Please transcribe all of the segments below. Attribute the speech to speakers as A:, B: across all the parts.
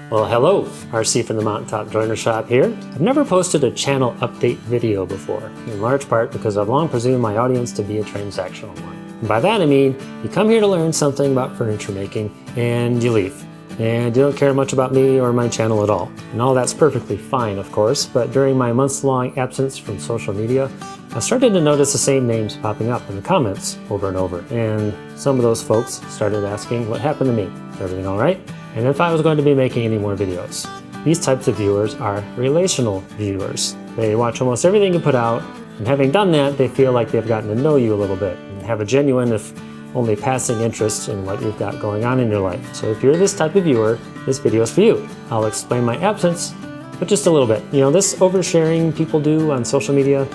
A: Well, hello, RC from the Mountaintop Joiner Shop here. I've never posted a channel update video before, in large part because I've long presumed my audience to be a transactional one. And by that I mean, you come here to learn something about furniture making, and you leave. And you don't care much about me or my channel at all. And all that's perfectly fine, of course, but during my months-long absence from social media, I started to notice the same names popping up in the comments over and over. And some of those folks started asking what happened to me. Is everything all right? And if I was going to be making any more videos. These types of viewers are relational viewers. They watch almost everything you put out, and having done that, they feel like they've gotten to know you a little bit and have a genuine, if only passing, interest in what you've got going on in your life. So if you're this type of viewer, this video is for you. I'll explain my absence, but just a little bit. You know, this oversharing people do on social media,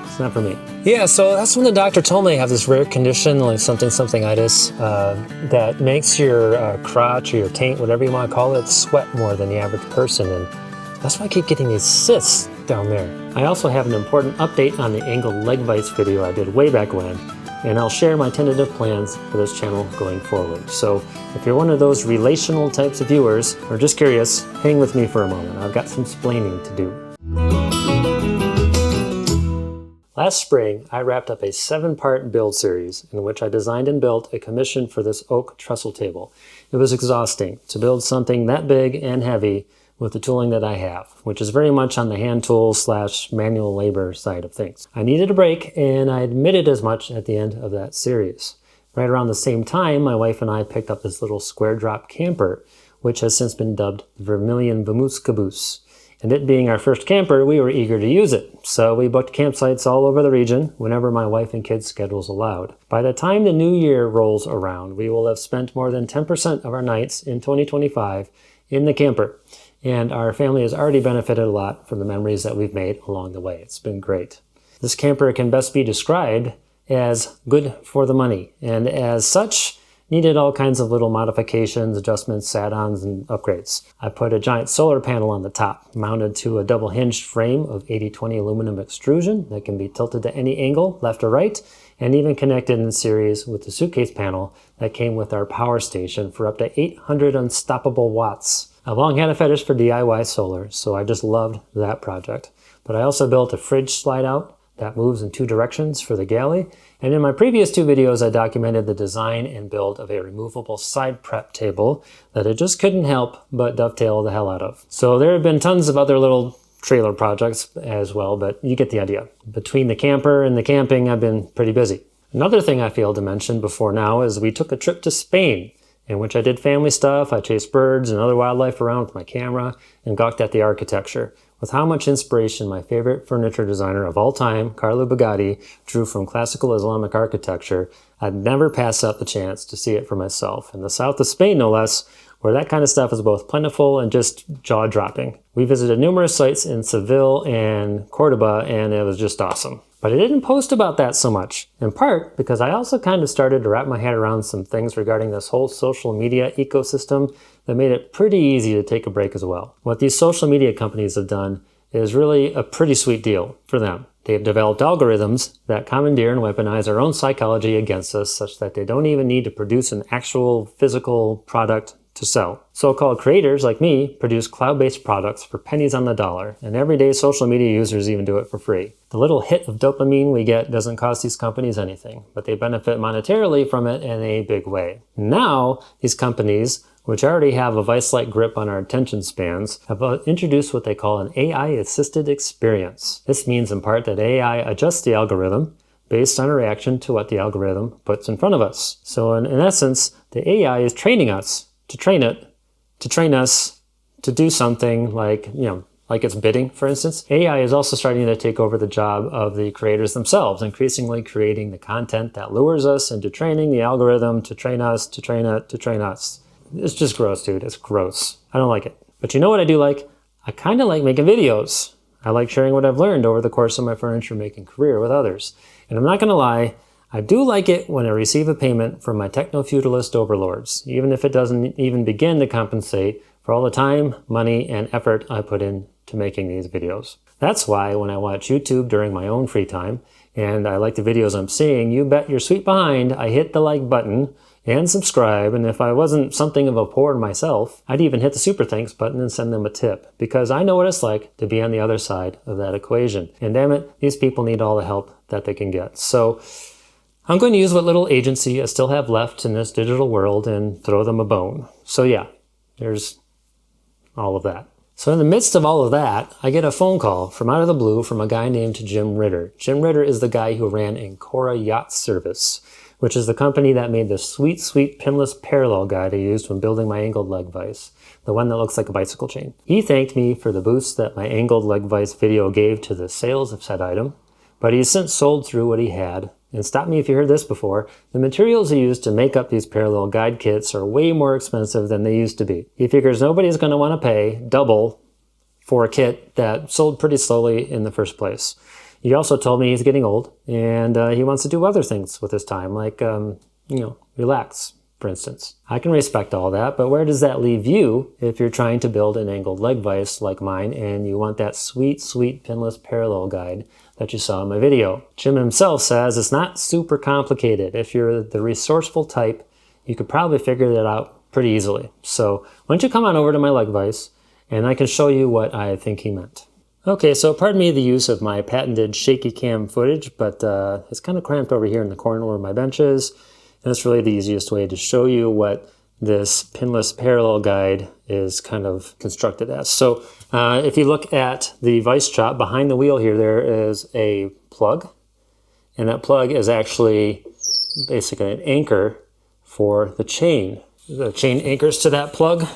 A: it's not for me. Yeah, so that's when the doctor told me I have this rare condition, like something-itis, that makes your crotch or your taint, whatever you want to call it, sweat more than the average person. And that's why I keep getting these cysts down there. I also have an important update on the Angled Leg Vise video I did way back when, and I'll share my tentative plans for this channel going forward. So if you're one of those relational types of viewers, or just curious, hang with me for a moment. I've got some splaining to do. Last spring, I wrapped up a 7-part build series in which I designed and built a commission for this oak trestle table. It was exhausting to build something that big and heavy with the tooling that I have, which is very much on the hand tool / manual labor side of things. I needed a break, and I admitted as much at the end of that series. Right around the same time, my wife and I picked up this little square drop camper, which has since been dubbed the Vermilion Vamoose Caboose. And it being our first camper, we were eager to use it. So we booked campsites all over the region whenever my wife and kids' schedules allowed. By the time the new year rolls around, we will have spent more than 10% of our nights in 2025 in the camper. And our family has already benefited a lot from the memories that we've made along the way. It's been great. This camper can best be described as good for the money, and as such, needed all kinds of little modifications, adjustments, add-ons, and upgrades. I put a giant solar panel on the top, mounted to a double-hinged frame of 80/20 aluminum extrusion that can be tilted to any angle, left or right, and even connected in series with the suitcase panel that came with our power station for up to 800 unstoppable watts. I've long had a fetish for DIY solar, so I just loved that project. But I also built a fridge slide-out that moves in 2 directions for the galley. And in my previous 2 videos, I documented the design and build of a removable side prep table that I just couldn't help but dovetail the hell out of. So there have been tons of other little trailer projects as well, but you get the idea. Between the camper and the camping, I've been pretty busy. Another thing I failed to mention before now is we took a trip to Spain, in which I did family stuff. I chased birds and other wildlife around with my camera and gawked at the architecture, with how much inspiration my favorite furniture designer of all time, Carlo Bugatti, drew from classical Islamic architecture. I'd never pass up the chance to see it for myself, in the south of Spain no less, where that kind of stuff is both plentiful and just jaw-dropping. We visited numerous sites in Seville and Cordoba, and it was just awesome. But I didn't post about that so much, in part because I also kind of started to wrap my head around some things regarding this whole social media ecosystem that made it pretty easy to take a break as well. What these social media companies have done is really a pretty sweet deal for them. They've developed algorithms that commandeer and weaponize our own psychology against us, such that they don't even need to produce an actual physical product to sell. So-called creators like me produce cloud-based products for pennies on the dollar, and everyday social media users even do it for free. The little hit of dopamine we get doesn't cost these companies anything, but they benefit monetarily from it in a big way. Now, these companies, which already have a vice-like grip on our attention spans, have introduced what they call an AI-assisted experience. This means in part that AI adjusts the algorithm based on a reaction to what the algorithm puts in front of us. So in essence, the AI is training us to train it, to train us to do something like, like it's bidding, for instance. AI is also starting to take over the job of the creators themselves, increasingly creating the content that lures us into training the algorithm to train us, to train it, to train us. It's just gross, dude. It's gross. I don't like it. But you know what I do like? I kind of like making videos. I like sharing what I've learned over the course of my furniture making career with others. And I'm not going to lie, I do like it when I receive a payment from my techno-feudalist overlords, even if it doesn't even begin to compensate for all the time, money, and effort I put into making these videos. That's why when I watch YouTube during my own free time, and I like the videos I'm seeing, you bet your sweet behind I hit the like button and subscribe. And if I wasn't something of a porn myself, I'd even hit the super thanks button and send them a tip, because I know what it's like to be on the other side of that equation. And damn it, these people need all the help that they can get. So I'm going to use what little agency I still have left in this digital world and throw them a bone. So yeah, there's all of that. So in the midst of all of that, I get a phone call from out of the blue from a guy named Jim Ritter. Jim Ritter is the guy who ran Ancora Yacht Service, which is the company that made the sweet, sweet pinless parallel guide I used when building my angled leg vise, the one that looks like a bicycle chain. He thanked me for the boost that my angled leg vise video gave to the sales of said item, but he's since sold through what he had. And stop me if you heard this before, the materials he used to make up these parallel guide kits are way more expensive than they used to be. He figures nobody's going to want to pay double for a kit that sold pretty slowly in the first place. He also told me he's getting old and he wants to do other things with his time, like, relax, for instance. I can respect all that, but where does that leave you if you're trying to build an angled leg vise like mine and you want that sweet, sweet pinless parallel guide that you saw in my video? Jim himself says it's not super complicated. If you're the resourceful type, you could probably figure that out pretty easily. So why don't you come on over to my leg vise and I can show you what I think he meant. Okay, so pardon me the use of my patented shaky cam footage, but it's kind of cramped over here in the corner where my bench is. And it's really the easiest way to show you what this pinless parallel guide is kind of constructed as. So if you look at the vise chop behind the wheel here, there is a plug. And that plug is actually basically an anchor for the chain. The chain anchors to that plug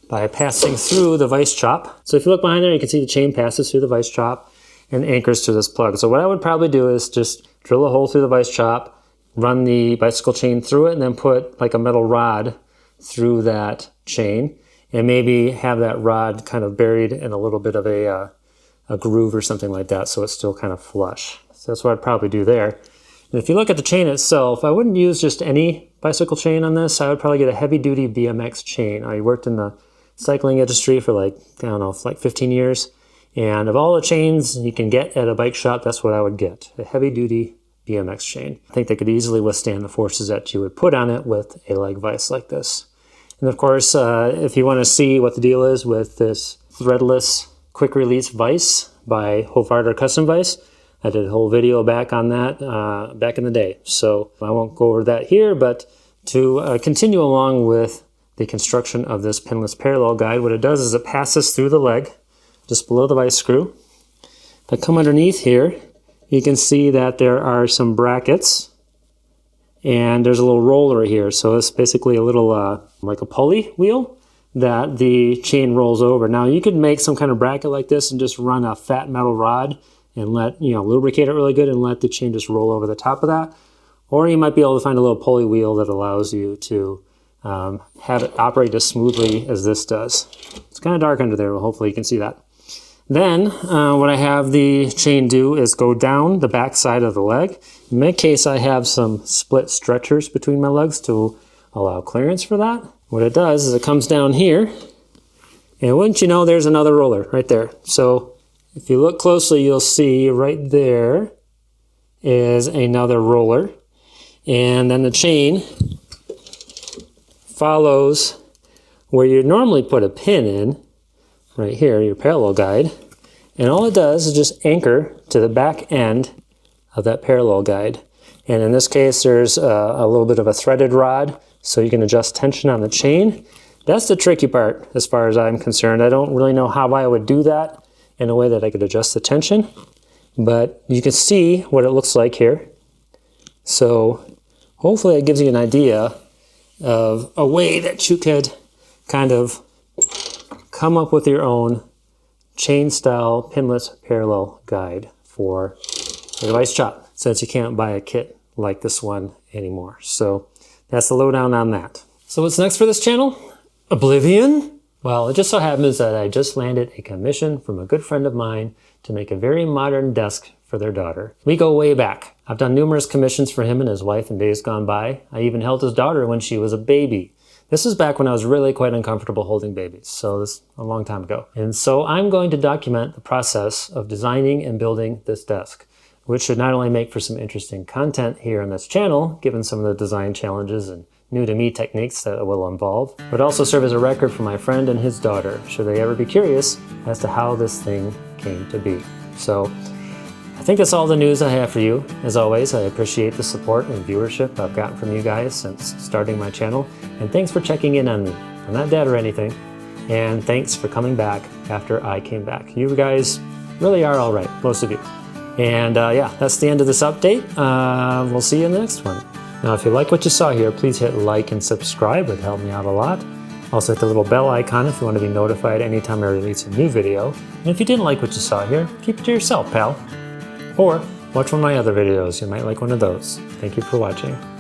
A: by passing through the vise chop. So if you look behind there, you can see the chain passes through the vise chop and anchors to this plug. So what I would probably do is just drill a hole through the vise chop, run the bicycle chain through it, and then put like a metal rod through that chain, and maybe have that rod kind of buried in a little bit of a groove or something like that, so it's still kind of flush. So that's what I'd probably do there. And if you look at the chain itself, I wouldn't use just any bicycle chain on this. I would probably get a heavy-duty BMX chain. I worked in the cycling industry for like 15 years, and of all the chains you can get at a bike shop, that's what I would get, a heavy-duty BMX chain. I think they could easily withstand the forces that you would put on it with a leg vise like this. And of course, if you want to see what the deal is with this threadless quick release vise by Hofvarder Custom Vise, I did a whole video back on that back in the day. So I won't go over that here, but to continue along with the construction of this pinless parallel guide, what it does is it passes through the leg just below the vise screw. If I come underneath here, you can see that there are some brackets and there's a little roller here. So it's basically a little like a pulley wheel that the chain rolls over. Now you could make some kind of bracket like this and just run a fat metal rod and let, lubricate it really good and let the chain just roll over the top of that. Or you might be able to find a little pulley wheel that allows you to have it operate as smoothly as this does. It's kind of dark under there, but hopefully you can see that. Then what I have the chain do is go down the back side of the leg. In my case, I have some split stretchers between my legs to allow clearance for that. What it does is it comes down here, and wouldn't you know, there's another roller right there. So if you look closely, you'll see right there is another roller. And then the chain follows where you normally put a pin in, right here, your parallel guide, and all it does is just anchor to the back end of that parallel guide. And in this case, there's a little bit of a threaded rod, so you can adjust tension on the chain. That's the tricky part as far as I'm concerned. I don't really know how I would do that in a way that I could adjust the tension, but you can see what it looks like here. So hopefully it gives you an idea of a way that you could kind of come up with your own chain style pinless parallel guide for your vise chop, since you can't buy a kit like this one anymore. So that's the lowdown on that. So what's next for this channel? Oblivion? Well, it just so happens that I just landed a commission from a good friend of mine to make a very modern desk for their daughter. We go way back. I've done numerous commissions for him and his wife in days gone by. I even held his daughter when she was a baby. This is back when I was really quite uncomfortable holding babies, so this is a long time ago. And so I'm going to document the process of designing and building this desk, which should not only make for some interesting content here on this channel, given some of the design challenges and new to me techniques that it will involve, but also serve as a record for my friend and his daughter, should they ever be curious as to how this thing came to be. So I think that's all the news I have for you. As always, I appreciate the support and viewership I've gotten from you guys since starting my channel, and thanks for checking in on me. I'm not dead or anything, and thanks for coming back after I came back. You guys really are all right, most of you. And yeah, that's the end of this update. We'll see you in the next one. Now, if you like what you saw here, please hit like and subscribe. It would help me out a lot. Also hit the little bell icon if you want to be notified anytime I release a new video. And if you didn't like what you saw here, keep it to yourself, pal. Or watch one of my other videos. You might like one of those. Thank you for watching.